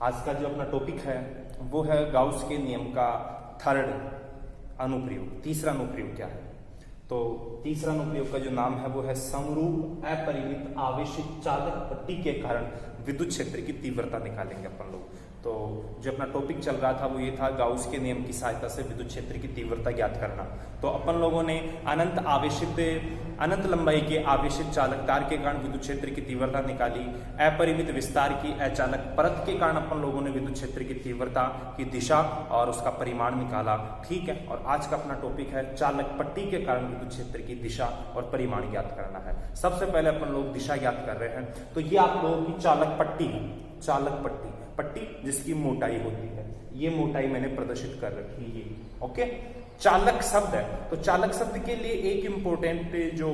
आज का जो अपना टॉपिक है वो है गाउस के नियम का थर्ड अनुप्रयोग, तीसरा अनुप्रयोग क्या है। तो तीसरा अनुप्रयोग का जो नाम है वो है समरूप अपरिमित आवेशित चालक पट्टी के कारण विद्युत क्षेत्र की तीव्रता निकालेंगे अपन लोग। तो जो अपना टॉपिक चल रहा था वो ये था गाउस के नियम की सहायता से विद्युत क्षेत्र की तीव्रता ज्ञात करना। तो अपन लोगों ने अनंत लंबाई के आवेशित चालक तार के कारण विद्युत क्षेत्र की तीव्रता निकाली। अपरिमित विस्तार की अचालक परत के कारण अपन लोगों ने विद्युत क्षेत्र की तीव्रता की दिशा और उसका परिमाण निकाला। ठीक है, और आज का अपना टॉपिक है चालक पट्टी के कारण विद्युत क्षेत्र की दिशा और परिमाण ज्ञात करना है। सबसे पहले अपन लोग दिशा ज्ञात कर रहे हैं। तो ये आप लोगों की चालक पट्टी है, चालक पट्टी जिसकी मोटाई होती है, ये मोटाई मैंने प्रदर्शित कर रखी है। ओके, चालक शब्द है। तो चालक शब्द के लिए एक इंपॉर्टेंट जो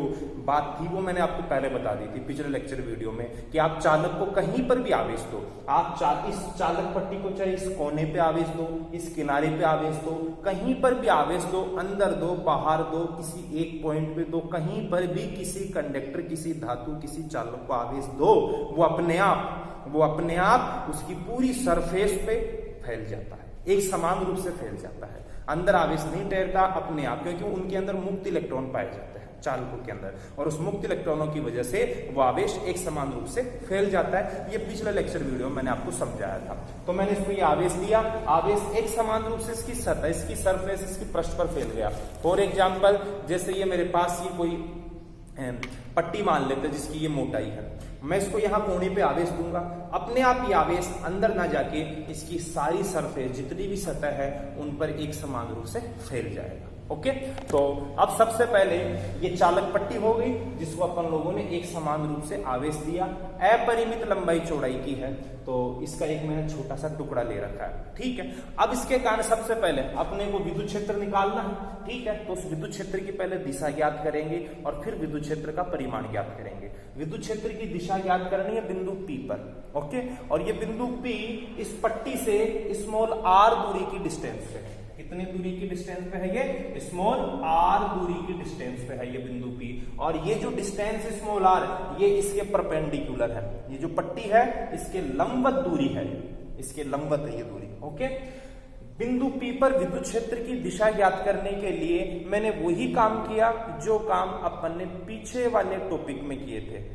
बात थी वो मैंने आपको पहले बता दी थी पिछले लेक्चर वीडियो में कि आप चालक को कहीं पर भी आवेश दो, आप इस चालक पट्टी को चाहे इस कोने पे आवेश दो, इस किनारे पे आवेश दो, कहीं पर भी आवेश दो, अंदर दो, बाहर दो, किसी एक पॉइंट पे दो, कहीं पर भी किसी कंडक्टर, किसी धातु, किसी चालक को आवेश दो, वो अपने आप उसकी पूरी सरफेस पे फैल जाता है, एक समान रूप से फैल जाता है। अंदर आवेश नहीं ठहरता अपने आप, क्योंकि उनके अंदर मुक्त इलेक्ट्रॉन पाए जाते हैं चालकों के अंदर, और उस मुक्त इलेक्ट्रॉनों की वजह से वो आवेश एक समान रूप से फैल जाता है। ये पिछले लेक्चर वीडियो में मैंने आपको समझाया था। तो मैंने इसको ये आवेश दिया, आवेश एक समान रूप से इसकी सतह, इसकी सरफेस, इसकी पृष्ठ पर फैल गया। फॉर एग्जाम्पल, जैसे ये मेरे पास ये कोई पट्टी मान लेते हैं जिसकी ये मोटाई है, मैं इसको यहाँ कोने पे आवेश दूंगा, अपने आप ये आवेश अंदर ना जाके इसकी सारी सरफेस, जितनी भी सतह है, उन पर एक समान रूप से फैल जाएगा। ओके, तो अब सबसे पहले ये चालक पट्टी हो गई जिसको अपन लोगों ने एक समान रूप से आवेश दिया, अपरिमित लंबाई चौड़ाई की है, तो इसका एक मैंने छोटा सा टुकड़ा ले रखा है। ठीक है, अब इसके कारण सबसे पहले अपने को विद्युत क्षेत्र निकालना है। ठीक है, तो उस विद्युत क्षेत्र की पहले दिशा ज्ञात करेंगे और फिर विद्युत क्षेत्र का परिमाण ज्ञात करेंगे। विद्युत क्षेत्र की दिशा ज्ञात करनी है बिंदु P पर। ओके, और ये बिंदु P इस पट्टी से स्मॉल r दूरी की डिस्टेंस पे है। कितनी दूरी की डिस्टेंस पे है ये? स्मॉल r दूरी की डिस्टेंस पे है ये बिंदु P, और ये जो डिस्टेंस स्मॉल r ये इसके परपेंडिकुलर है। ये जो पट्टी है इसके लंबवत दूरी है, इसके लंबवत है ये दूरी। ओके, बिंदु P पर विद्युत क्षेत्र की दिशा ज्ञात करने के लिए मैंने वही काम किया जो काम अपन ने पीछे वाले टॉपिक में किए थे।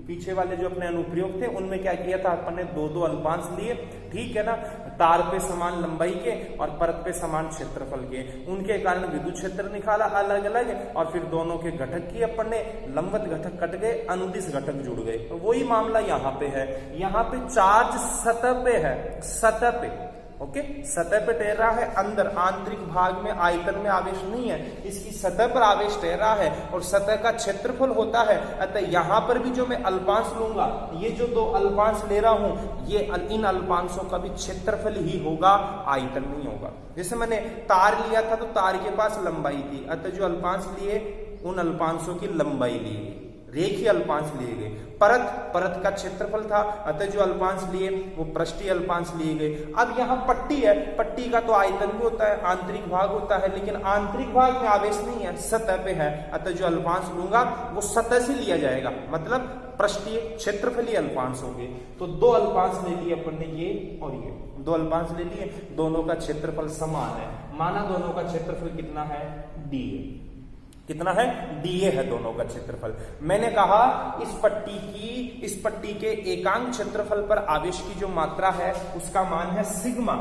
पीछे वाले जो अपने अनुप्रयोग थे उनमें क्या किया था, अपन ने दो अल्पांश लिए। ठीक है ना, तार पे समान लंबाई के और परत पे समान क्षेत्रफल के, उनके कारण विद्युत क्षेत्र निकाला अलग अलग, और फिर दोनों के घटक किए अपन ने, लंबवत घटक कट गए, अनुदिश घटक जुड़ गए। तो वही मामला यहाँ पे है। यहाँ पे चार्ज सतह पे है, सतह पे। ओके, सतह पे तैर रहा है, अंदर आंतरिक भाग में आयतन में आवेश नहीं है, इसकी सतह पर आवेश तैर रहा है और सतह का क्षेत्रफल होता है। अतः यहाँ पर भी जो मैं अल्पांश लूंगा, ये जो दो अल्पांश ले रहा हूं, ये इन अल्पांशों का भी क्षेत्रफल ही होगा, आयतन नहीं होगा। जैसे मैंने तार लिया था तो तार के पास लंबाई थी, अतः जो अल्पांश लिए उन अल्पांशों की लंबाई ली गई, रेखीय अल्पांश लिए गए। परत का क्षेत्रफल था, अतः जो अल्पांश लिए वो पृष्ठीय अल्पांश लिए गए। अब यहाँ पट्टी है, पट्टी का तो आयतन भी होता है, आंतरिक भाग होता है, लेकिन आंतरिक भाग में आवेश नहीं है, सतह पे है, अतः जो अल्पांश लूंगा वो सतह से लिया जाएगा, मतलब पृष्ठीय क्षेत्रफलीय अल्पांश होंगे। तो दो अल्पांश ले लिए अपन ने, ये और ये दो अल्पांश ले लिए, दोनों का क्षेत्रफल समान है। माना दोनों का क्षेत्रफल कितना है? DA। कितना है? DA है दोनों का क्षेत्रफल। मैंने कहा इस पट्टी के एकांक क्षेत्रफल पर आवेश की जो मात्रा है उसका मान है सिग्मा।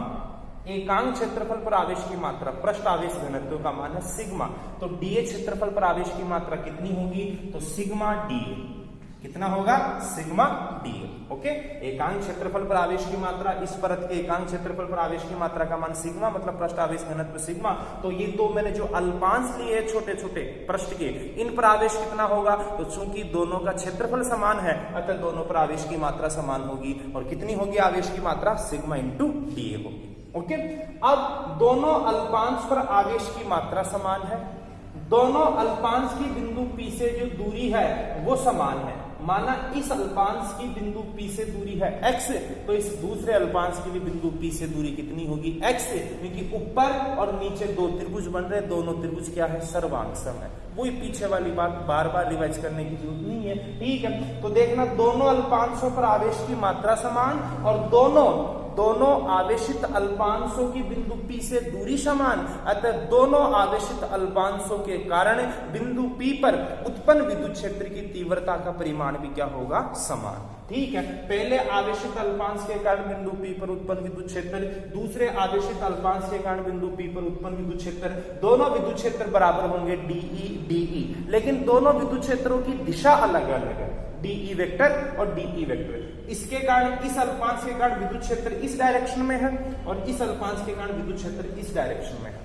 एकांक क्षेत्रफल पर आवेश की मात्रा, पृष्ठ आवेश घनत्व का मान है सिग्मा। तो DA क्षेत्रफल पर आवेश की मात्रा कितनी होगी? तो सिग्मा DA। कितना होगा? Sigma DA। ओके, एकांक क्षेत्रफल पर आवेश की मात्रा, इस परत के एकांक क्षेत्रफल पर आवेश की मात्रा का मान सिग्मा, मतलब पृष्ठ आवेश घनत्व सिग्मा। तो ये दो मैंने जो अल्पांश लिए हैं छोटे छोटे पृष्ठ के, इन पर आवेश कितना होगा? तो चूंकि दोनों का क्षेत्रफल समान है अतः दोनों पर आवेश की मात्रा समान होगी, और कितनी होगी आवेश की मात्रा? सिग्मा इंटू DA होगी। ओके, अब दोनों अल्पांश पर आवेश की मात्रा समान है, दोनों अल्पांश की बिंदु P से जो दूरी है वो समान है। माना इस अल्पांश की बिंदु P से दूरी है x, तो इस दूसरे अल्पांश की भी बिंदु P से दूरी कितनी होगी? x, क्योंकि ऊपर और नीचे दो त्रिभुज बन रहे, दोनों त्रिभुज क्या है? सर्वांगसम है। वही पीछे वाली बात बार बार रिवाइज करने की जरूरत नहीं है। ठीक है, तो देखना दोनों अल्पांशों पर आवेश की मात्रा समान और दोनों दोनों आवेशित अल्पांशों की बिंदु P से दूरी समान, अतः दोनों आवेशित अल्पांशों के कारण बिंदु P पर उत्पन्न विद्युत क्षेत्र की तीव्रता का परिमाण भी क्या होगा, समान। ठीक है, पहले आवेशित अल्पांश के कारण बिंदु P पर उत्पन्न विद्युत क्षेत्र, दूसरे आवेशित अल्पांश के कारण बिंदु P पर उत्पन्न विद्युत क्षेत्र, दोनों विद्युत क्षेत्र बराबर होंगे DE, लेकिन दोनों विद्युत क्षेत्रों की दिशा अलग अलग है, DE वेक्टर और DE वेक्टर। इसके कारण इस अल्पांश के कारण विद्युत क्षेत्र इस डायरेक्शन में है और इस अल्पांश के कारण विद्युत क्षेत्र इस डायरेक्शन में है,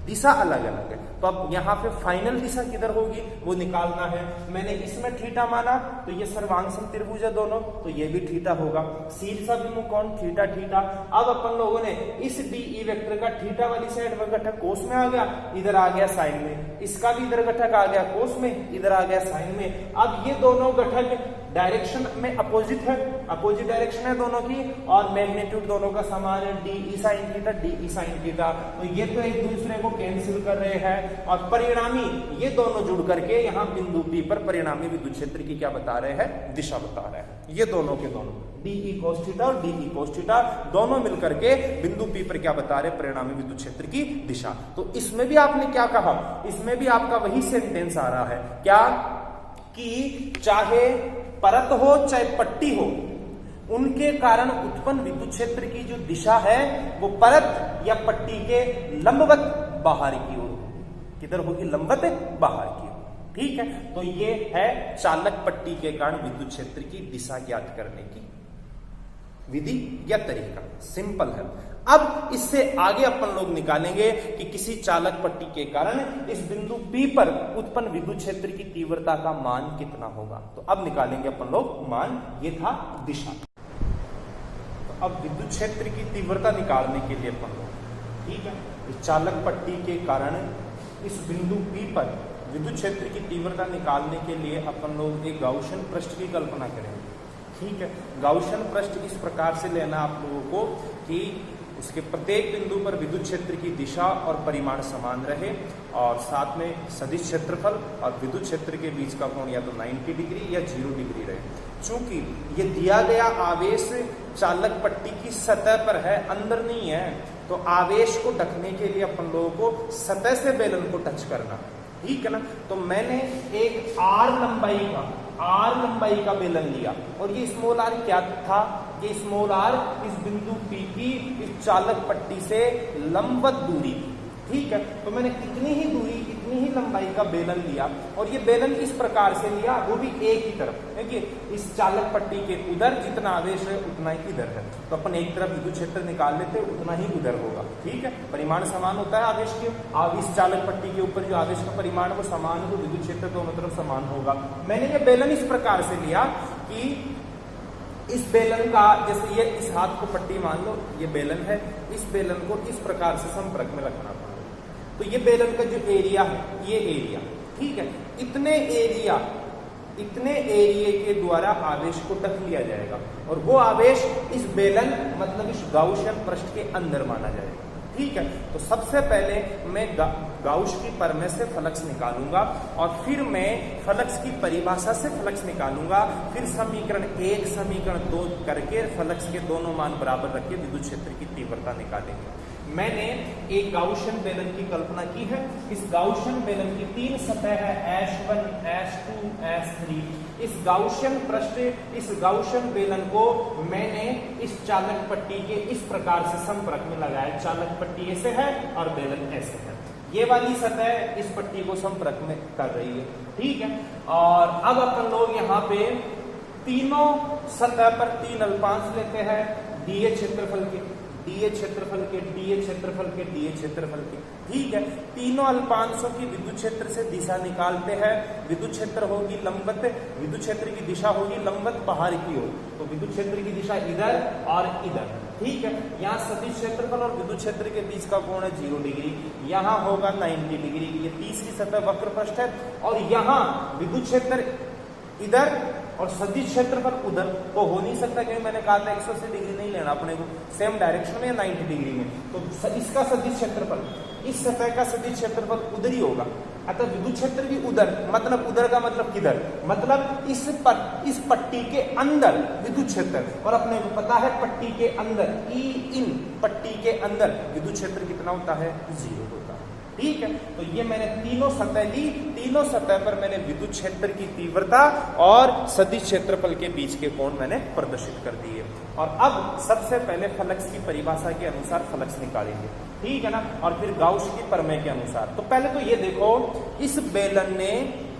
दिशा अलग अलग है। तो अब यहाँ पे फाइनल दिशा किधर होगी वो निकालना है। मैंने इसमें थीटा माना तो ये सर्वांग त्रिभुज है दोनों, तो ये भी थीटा होगा। शीर्षाभिमुख कोण थीटा थीटा। अब अपन लोगों ने इस DE वेक्टर का थीटा वाली साइड में घटक कोस में आ गया, इधर आ गया साइन में, इसका भी इधर घटक आ गया कोस में, इधर आ गया साइन में। अब ये दोनों घटक डायरेक्शन में अपोजिट है, अपोजिट डायरेक्शन है दोनों की, और मैग्नीट्यूड दोनों का समान है, DE sin theta DE sin theta. तो ये तो एक दूसरे को कैंसिल कर रहे हैं और परिणामी ये दोनों जुड़ करके यहाँ बिंदु P पर परिणामी विद्युत क्षेत्र की क्या बता रहे हैं, दिशा बता रहे हैं। ये दोनों के दोनों DE cos थीटा और DE cos थीटा दोनों मिलकर के बिंदु P पर क्या बता रहे हैं, परिणामी विद्युत क्षेत्र की दिशा। तो इसमें भी आपने क्या कहा, इसमें भी आपका वही सेंटेंस आ रहा है क्या, कि चाहे परत हो चाहे पट्टी हो, उनके कारण उत्पन्न विद्युत क्षेत्र की जो दिशा है वो परत या पट्टी के लंबवत बाहर की ओर, किधर होगी, लंबवत बाहर की ओर। ठीक है, तो ये है चालक पट्टी के कारण विद्युत क्षेत्र की दिशा ज्ञात करने की विधि या तरीका, सिंपल है। अब इससे आगे अपन लोग निकालेंगे कि किसी चालक पट्टी के कारण इस बिंदु P पर उत्पन्न विद्युत क्षेत्र की तीव्रता का मान कितना होगा। तो अब निकालेंगे अपन लोग मान, ये था दिशा। तो अब विद्युत क्षेत्र की तीव्रता निकालने के लिए अपन लोग, ठीक है, इस चालक पट्टी के कारण इस बिंदु P पर विद्युत क्षेत्र की तीव्रता निकालने के लिए अपन लोग एक गाउसियन पृष्ठ की कल्पना करेंगे। ठीक है, गाउसियन पृष्ठ इस प्रकार से लेना आप लोगों को कि उसके प्रत्येक बिंदु पर विद्युत क्षेत्र की दिशा और परिमाण समान रहे और साथ में सदिश क्षेत्रफल और विद्युत क्षेत्र के बीच का कोण या तो 90 डिग्री या 0 डिग्री रहे। चूंकि ये दिया गया आवेश चालक पट्टी की सतह पर है, अंदर नहीं है, तो आवेश को ढकने के लिए अपन लोगों को सतह से बेलन को टच करना, ठीक है ना। तो मैंने एक R लंबाई का बेलन लिया और ये स्मॉल r क्या था, ये स्मॉल r इस बिंदु P की इस चालक पट्टी से लंबवत दूरी, ठीक है। तो मैंने इतनी ही दूरी, इतनी ही लंबाई का बेलन लिया और ये बेलन इस प्रकार से लिया, वो भी एक ही तरफ, देखिए इस चालक पट्टी के उधर जितना आवेश है उतना ही इधर है। तो अपन एक तरफ विद्युत क्षेत्र निकाल लेते, उतना ही उधर होगा, ठीक है। परिमाण समान होता है आवेश के, अब इस चालक पट्टी के ऊपर जो आवेश का परिमाण वो समान है, तो विद्युत क्षेत्र दोनों तरफ समान होगा। मैंने ये बेलन इस प्रकार से लिया कि इस बेलन का, जैसे ये इस हाथ को पट्टी मान लो, ये बेलन है, इस बेलन को इस प्रकार से संपर्क में रखना पड़ेगा। तो ये बेलन का जो एरिया है, ये एरिया, ठीक है, इतने एरिया के द्वारा आवेश को ढक लिया जाएगा और वो आवेश इस बेलन मतलब इस गाउसियन पृष्ठ के अंदर माना जाएगा, ठीक है। तो सबसे पहले मैं गाउस की प्रमेय से फ्लक्स निकालूंगा और फिर मैं फ्लक्स की परिभाषा से फ्लक्स निकालूंगा, फिर समीकरण 1 समीकरण 2 करके फ्लक्स के दोनों मान बराबर रख के विद्युत क्षेत्र की तीव्रता निकालेंगे। मैंने एक गाउसियन बेलन की कल्पना की है। इस गाउसियन बेलन की 3 सतह है, S1, S2, S3। इस गाउसियन पृष्ठ, इस गाउसियन बेलन को मैंने इस चालक पट्टी के इस प्रकार से संपर्क में लगाया। चालक पट्टी ऐसे है और बेलन ऐसे है, ये वाली सतह इस पट्टी को संपर्क में कर रही है, ठीक है। और अब अपन लोग यहाँ पे तीनों सतह पर 3 अल्पांश लेते हैं, DA क्षेत्रफल के, DA क्षेत्रफल के, DA क्षेत्रफल के, DA क्षेत्रफल के, ठीक है। तीनों अल्पांशों की विद्युत क्षेत्र से दिशा निकालते हैं। विद्युत क्षेत्र होगी लंबवत, विद्युत क्षेत्र की दिशा होगी लंबवत बाहर की ओर, तो विद्युत क्षेत्र की दिशा इधर और इधर, ठीक है। यहाँ सदिश क्षेत्रफल और विद्युत क्षेत्र के बीच का कोण है 0 डिग्री, यहाँ होगा 90 डिग्री। ये तीसरी सतह वक्र पृष्ठ है और यहाँ विद्युत क्षेत्र इधर और सदिश क्षेत्रफल उधर, तो हो नहीं सकता क्योंकि मैंने कहा था 180 डिग्री नहीं लेना अपने को, सेम डायरेक्शन में या 90 डिग्री में। तो इसका सदिश क्षेत्रफल इस सतह का सदिश क्षेत्रफल उधर ही होगा, अतः विद्युत क्षेत्र भी उधर, मतलब उधर का मतलब किधर, मतलब इस पट्टी के अंदर विद्युत क्षेत्र, और अपने को पता है पट्टी के अंदर ई इन पट्टी के अंदर विद्युत क्षेत्र कितना होता है, 0 होता है। ठीक है, तो ये मैंने तीनों सतह ली, तीनों सतह पर मैंने विद्युत क्षेत्र की तीव्रता और सदिश क्षेत्रफल के बीच के कोण मैंने प्रदर्शित कर दिए। और अब सबसे पहले फ्लक्स की परिभाषा के अनुसार फ्लक्स निकालेंगे, ठीक है ना, और फिर गाउस की प्रमेय के अनुसार। तो पहले तो ये देखो, इस बेलन ने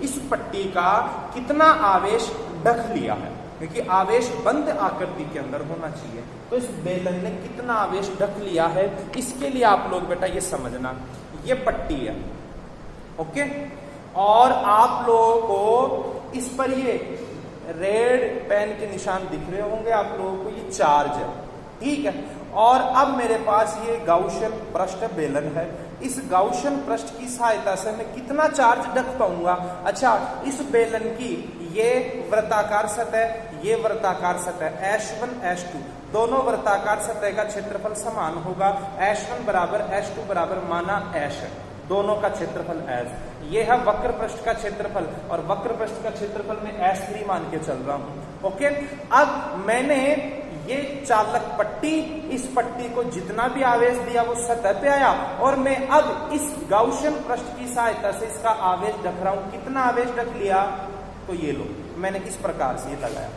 इस पट्टी का कितना आवेश ढक लिया है, क्योंकि आवेश बंद आकृति के अंदर होना चाहिए। तो इस बेलन ने कितना आवेश ढक लिया है, इसके लिए आप लोग बेटा ये समझना, ये पट्टी है, ओके, और आप लोगों को इस पर ये रेड पेन के निशान दिख रहे होंगे आप लोगों को, ये चार्ज है, ठीक है। और अब मेरे पास ये गाउसियन पृष्ठ बेलन है, इस गाउसियन पृष्ठ की सहायता से मैं कितना चार्ज ढक पाऊंगा। अच्छा, इस बेलन की ये वृत्ताकार सतह, ये वृत्ताकार सतह H1 H2 दोनों वृत्ताकार सतह का क्षेत्रफल समान होगा। H1 बराबर H2 बराबर माना H है, दोनों का क्षेत्रफल H। ये है वक्र पृष्ठ का क्षेत्रफल, और वक्र पृष्ठ का क्षेत्रफल में H3 मान के चल रहा हूं, ओके। अब मैंने ये चालक पट्टी, इस पट्टी को जितना भी आवेश दिया वो सतह पे आया, और मैं अब इस गाउसियन पृष्ठ की सहायता से इसका आवेश ढक रहा हूं। कितना आवेश ढक लिया, तो ये लो, मैंने इस प्रकार से ये लगाया,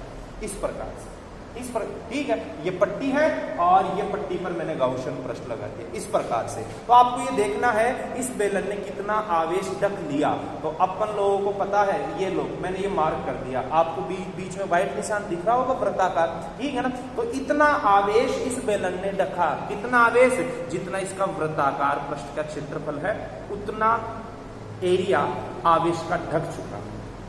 इस प्रकार से, इस पर, ठीक है, ये पट्टी है और ये पट्टी पर मैंने गाउसियन पृष्ठ लगा दिया इस प्रकार से। तो आपको ये देखना है इस बेलन ने कितना आवेश ढक लिया। तो अपन लोगों को पता है, ये लो मैंने ये मार्क कर दिया, आपको बीच में व्हाइट निशान दिख रहा होगा वृत्ताकार, ठीक है ना। तो इतना आवेश इस बेलन ने ढका, कितना आवेश, जितना इसका वृत्ताकार पृष्ठ का क्षेत्रफल है उतना एरिया आवेश का ढक चुका,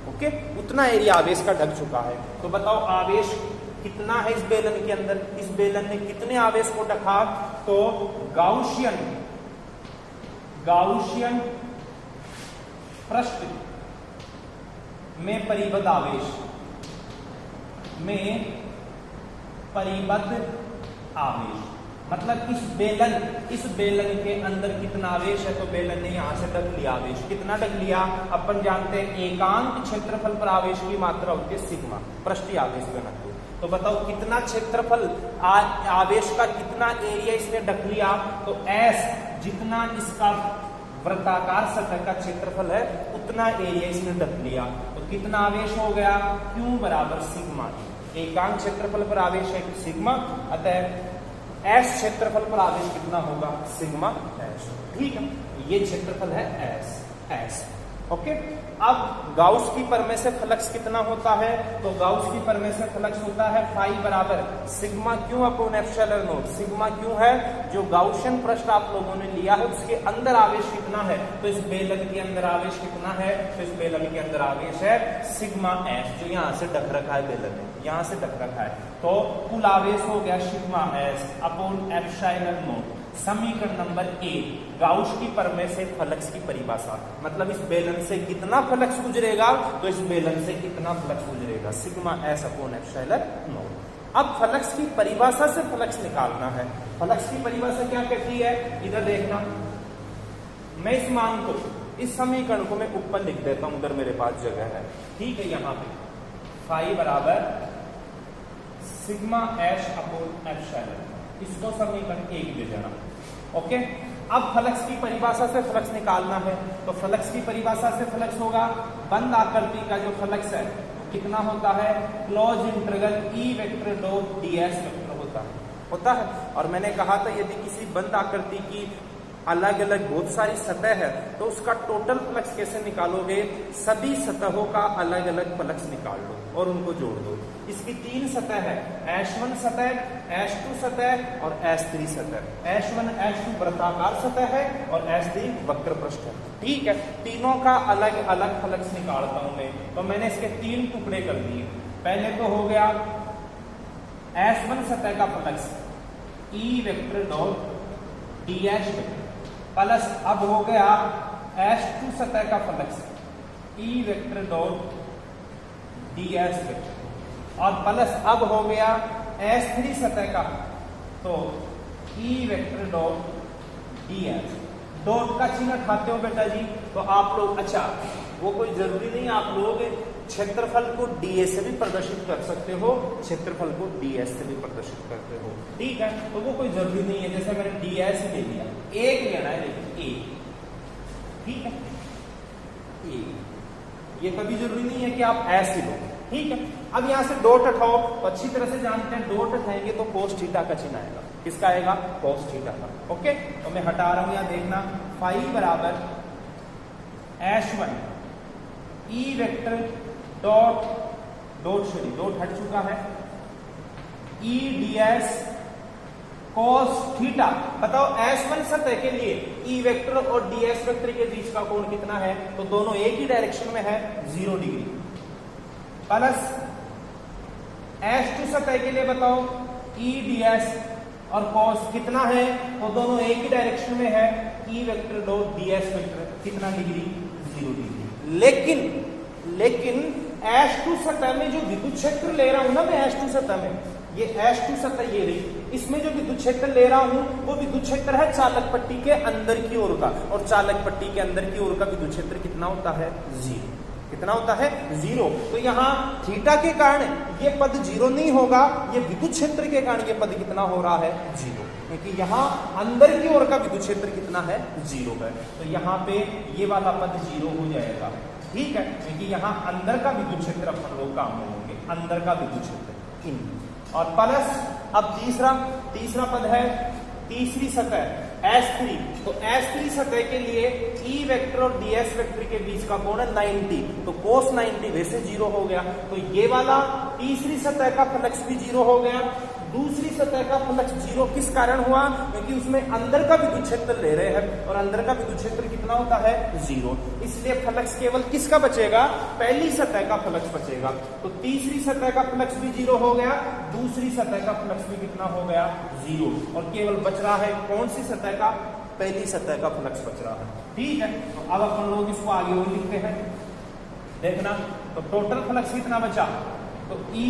ओके, उतना एरिया आवेश का ढक चुका है। तो बताओ आवेश कितना है इस बेलन के अंदर, इस बेलन ने कितने आवेश को ढका, तो गाउसियन पृष्ठ में परिबद्ध आवेश, मतलब इस बेलन के अंदर कितना आवेश है, तो बेलन ने यहां से ढक लिया आवेश। कितना ढक लिया, अपन जानते हैं एकांक क्षेत्रफल पर आवेश की मात्रा होती है सिग्मा, पृष्ठीय आवेश घनत्व। तो बताओ कितना क्षेत्रफल आवेश का कितना एरिया इसने ढक लिया, तो S जितना इसका वृत्ताकार सतह का क्षेत्रफल है उतना एरिया इसने ढक लिया। तो कितना आवेश हो गया, Q बराबर सिग्मा, एकांक क्षेत्रफल पर आवेश है सिग्मा, अतः S क्षेत्रफल पर आवेश कितना होगा, सिग्मा S, ठीक है, ये क्षेत्रफल है S, ओके। अब गाउस की प्रमेय से फ्लक्स कितना होता है, तो गाउस की प्रमेय से फ्लक्स होता है फाई बराबर sigma Q upon epsilon not. Sigma Q है जो गाउसियन पृष्ठ आप लोगों ने लिया है, उसके अंदर आवेश कितना है, तो इस बेलन के अंदर आवेश कितना है, तो इस बेलन के अंदर आवेश है सिग्मा एस, जो यहाँ से ढक रखा है बेलन ने, यहाँ से ढक रखा है। तो कुल आवेश हो गया sigma S upon epsilon not. समीकरण नंबर 1, गाउस की प्रमेय से फ्लक्स की परिभाषा, मतलब इस बेलन से कितना फ्लक्स गुजरेगा, तो इस बेलन से कितना फ्लक्स गुजरेगा, sigma S upon epsilon not. अब फ्लक्स की परिभाषा से फ्लक्स निकालना है। फ्लक्स की परिभाषा क्या कहती है, इधर देखना, मैं इस मान को, इस समीकरण को मैं ऊपर लिख देता हूं, उधर मेरे पास जगह है, ठीक है, यहां पे फाई बराबर सिग्मा एस अपॉन एप्सिलॉन, इसको समीकरण 1 दे देना, ओके। अब फ्लक्स की परिभाषा से फ्लक्स निकालना है, तो फ्लक्स की परिभाषा से फ्लक्स होगा, बंद आकृति का जो फ्लक्स है कितना होता है, close integral E vector dot ds vector होता है। और मैंने कहा था यदि किसी बंद आकृति की अलग अलग बहुत सारी सतह है तो उसका टोटल फ्लक्स कैसे निकालोगे, सभी सतहों का अलग अलग फ्लक्स निकाल लो और उनको जोड़ दो। इसकी 3 सतह है, H1 सतह, H2 सतह और H3 सतह। H1 H2 वृत्ताकार सतह है और H3 वक्र पृष्ठ है, ठीक है। तीनों का अलग अलग फ्लक्स निकालता हूं मैं, तो मैंने इसके 3 टुकड़े कर दिए। पहले तो हो गया H1 सतह का flux E vector dot ds plus अब हो गया H2 सतह का flux E vector dot ds vector, और प्लस अब हो गया H3 सतह का, तो E vector dot ds। Dot का चिन्ह खाते हो बेटा जी, तो आप लोग, अच्छा वो कोई जरूरी नहीं, आप लोग क्षेत्रफल को ds से भी प्रदर्शित कर सकते हो, क्षेत्रफल को ds से भी प्रदर्शित करते हो, ठीक है। तो वो कोई जरूरी नहीं है, जैसे मैंने ds ले लिया, एक लेना है लेकिन एक, ठीक है, एक, ये कभी जरूरी नहीं है कि आप ऐसे लो, ठीक है। अब यहाँ से डॉट हटाओ, तो अच्छी तरह से जानते हैं डॉट हटाएंगे तो cos थीटा का चिन्ह आएगा, किसका आएगा, cos थीटा का, ओके। तो मैं हटा रहा हूं, यहाँ देखना, फाई बराबर h1 E vector dot dot sorry dot हट चुका है, ई ds cos थीटा। बताओ S1 सतह के लिए ई वेक्टर और ds वेक्टर के बीच का कोण कितना है, तो दोनों एक ही डायरेक्शन में है, 0 डिग्री, प्लस S2 सतह के लिए बताओ ई ds और cos कितना है, तो दोनों एक ही डायरेक्शन में है, E vector dot ds vector कितना डिग्री, 0 डिग्री। लेकिन S2 सतह में जो विद्युत क्षेत्र ले रहा हूं ना मैं, S2 सतह में, ये S2 सतह ये रही, इसमें जो विद्युत क्षेत्र ले रहा हूं वो विद्युत क्षेत्र है चालक पट्टी के अंदर की ओर का, और चालक पट्टी के अंदर की ओर का विद्युत क्षेत्र कितना होता है, 0। कितना होता है, 0। तो यहाँ थीटा के कारण ये पद 0 नहीं होगा, ये विद्युत क्षेत्र के कारण ये पद कितना हो रहा है, 0, क्योंकि यहाँ अंदर की ओर का विद्युत क्षेत्र कितना है, 0 है। तो यहाँ पे ये वाला पद 0 हो जाएगा, ठीक है, क्योंकि यहाँ अंदर का विद्युत क्षेत्र अपन लोग काम में होंगे, अंदर का विद्युत क्षेत्र इन, और प्लस अब तीसरा पद है तीसरी सतह S3, तो S3 सतह के लिए E वेक्टर और ds वेक्टर के बीच का कोण है 90, तो cos 90 वैसे 0 हो गया, तो ये वाला तीसरी सतह का फ्लक्स भी 0 हो गया। दूसरी सतह का फ्लक्स 0 किस कारण हुआ, क्योंकि उसमें अंदर का विद्युत क्षेत्र ले रहे हैं, और अंदर का विद्युत क्षेत्र कितना होता है, 0, इसलिए फ्लक्स केवल किसका बचेगा, पहली सतह का फ्लक्स बचेगा। तो तीसरी सतह का फ्लक्स भी 0 हो गया, दूसरी सतह का फ्लक्स भी कितना हो गया, 0, और केवल बच रहा है कौन सी सतह का, पहली सतह का फ्लक्स बच रहा है, ठीक है। तो अब अपन लोग इसको आगे और लिखते हैं, देखना, तो टोटल फ्लक्स कितना बचा, तो E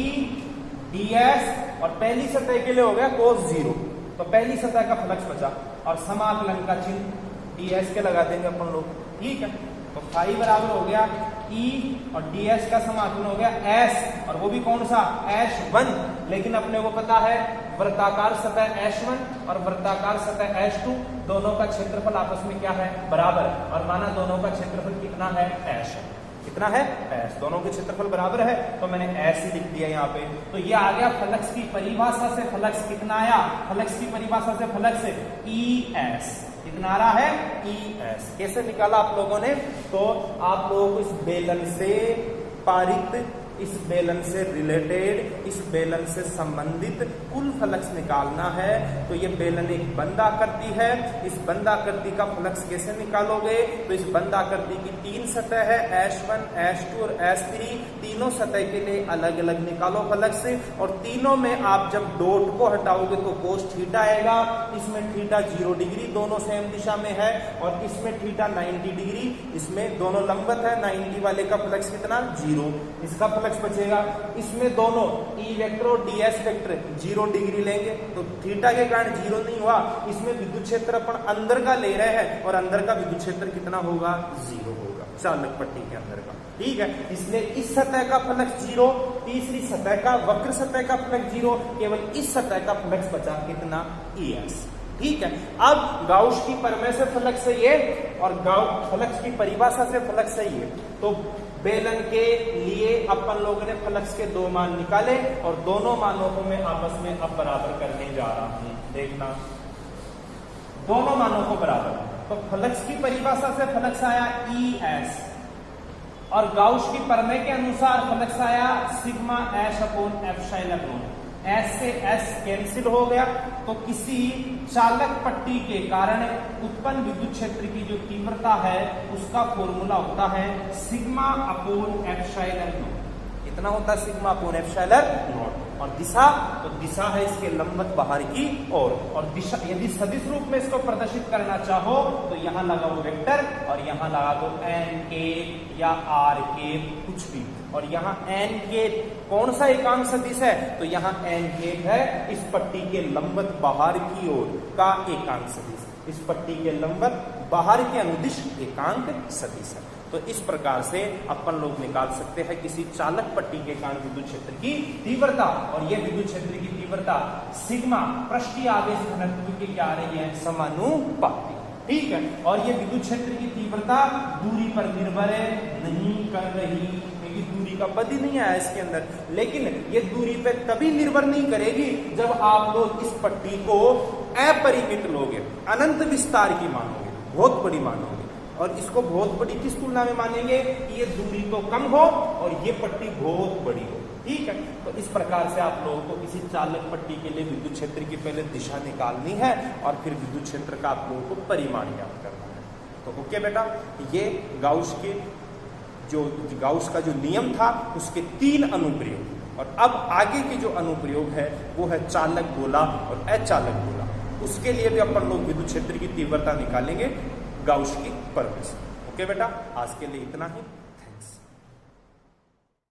ds और पहली सतह के लिए हो गया cos 0, तो पहली सतह का फ्लक्स बचा, और समाकलन का चिन्ह ds के लगा देंगे अपन लोग, ठीक है। तो फाई बराबर हो गया E और ds का समाकलन हो गया s, और वो भी कौन सा, h1, लेकिन अपने को पता है वृत्ताकार सतह h1 और वृत्ताकार सतह h2 दोनों का क्षेत्रफल आपस में क्या है, बराबर, और माना दोनों का क्षेत्रफल कितना है, h है, कितना है, s, दोनों के क्षेत्रफल बराबर है, तो मैंने s ही लिख दिया यहाँ पे। तो ये आ गया फ्लक्स की परिभाषा से, फ्लक्स कितना आया, फ्लक्स की परिभाषा से फ्लक्स es, कितना आ रहा है, es। कैसे निकाला आप लोगों ने, तो आप लोगों को इस बेलन से पारित, इस बेलन से रिलेटेड, इस बेलन से संबंधित कुल फ्लक्स निकालना है। तो ये बेलन एक बंद आकृति है, इस बंद आकृति का फ्लक्स कैसे निकालोगे, तो इस बंद आकृति की 3 सतह है, S1, S2 और S3, तीनों सतह के लिए अलग अलग निकालो फ्लक्स, और तीनों में आप जब डॉट को हटाओगे तो cos थीटा आएगा, इसमें थीटा 0 डिग्री, दोनों सेम दिशा में है, और इसमें थीटा 90 डिग्री, इसमें दोनों लंबवत है, 90 वाले का फ्लक्स कितना, 0, इसका फ्लक्स बचेगा। इसमें दोनों E वेक्टर और ds वेक्टर 0 डिग्री लेंगे, तो थीटा के कारण 0 नहीं हुआ, इसमें विद्युत क्षेत्र अपन अंदर का ले रहे हैं, और अंदर का विद्युत क्षेत्र कितना होगा, 0 होगा, चालक पट्टी के अंदर का, ठीक है। इसलिए इस सतह का फ्लक्स 0, तीसरी सतह का, वक्र सतह का फ्लक्स 0, केवल इस सतह का फ्लक्स बचा कितना, es, ठीक है। अब गाउस की प्रमेय से फ्लक्स है ये, और फ्लक्स की परिभाषा से फ्लक्स है ये, तो बेलन के लिए अपन लोगों ने फ्लक्स के 2 मान निकाले, और दोनों मानों को मैं आपस में अब बराबर करने जा रहा हूं, देखना, दोनों मानों को बराबर। तो फ्लक्स की परिभाषा से फ्लक्स आया es, और गाउस की प्रमेय के अनुसार फ्लक्स आया सिग्मा h/ε, S से S कैंसिल हो गया, तो किसी चालक पट्टी के कारण उत्पन्न विद्युत क्षेत्र की जो तीव्रता है उसका फॉर्मूला होता है σ/ε0, कितना होता है, σ/ε0, और दिशा, तो दिशा है इसके लंबवत बाहर की ओर, और दिशा यदि सदिश रूप में इसको प्रदर्शित करना चाहो तो यहाँ लगाओ वेक्टर, और यहाँ लगा दो n या r कुछ भी, और यहाँ n कौन सा एकांक सदिश है, तो यहाँ n है इस पट्टी के लंबवत बाहर की ओर का एकांक सदिश, इस पट्टी के लंबवत बाहर के अनुदिश एकांक सदिश है। तो इस प्रकार से अपन लोग निकाल सकते हैं किसी चालक पट्टी के कारण विद्युत क्षेत्र की तीव्रता, और यह विद्युत क्षेत्र की तीव्रता सिग्मा पृष्ठीय आवेश घनत्व की क्या आ रही है, समानुपाती। ठीक है, और ये विद्युत क्षेत्र की तीव्रता दूरी पर निर्भर नहीं कर रही, क्योंकि दूरी का पद ही नहीं आया इसके अंदर, लेकिन ये दूरी पे तभी निर्भर नहीं करेगी जब आप लोग इस पट्टी को अपरिमित लोगे, अनंत विस्तार की मानोगे, बहुत बड़ी मानोगे। और इसको बहुत बड़ी किस तुलना में मानेंगे कि ये दूरी तो कम हो और ये पट्टी बहुत बड़ी हो। ठीक है, तो इस प्रकार से आप लोगों को किसी चालक पट्टी के लिए विद्युत क्षेत्र की पहले दिशा निकालनी है और फिर विद्युत क्षेत्र का आप लोगों को परिमाण ज्ञात करना है। तो ओके बेटा, ये गाउस का जो नियम था उसके 3 अनुप्रयोग, और अब आगे के जो अनुप्रयोग है वो है चालक गोला और अचालक गोला। उसके लिए भी अपन लोग विद्युत क्षेत्र की तीव्रता निकालेंगे गाउस की पद्धति से। ओके बेटा, आज के लिए इतना ही।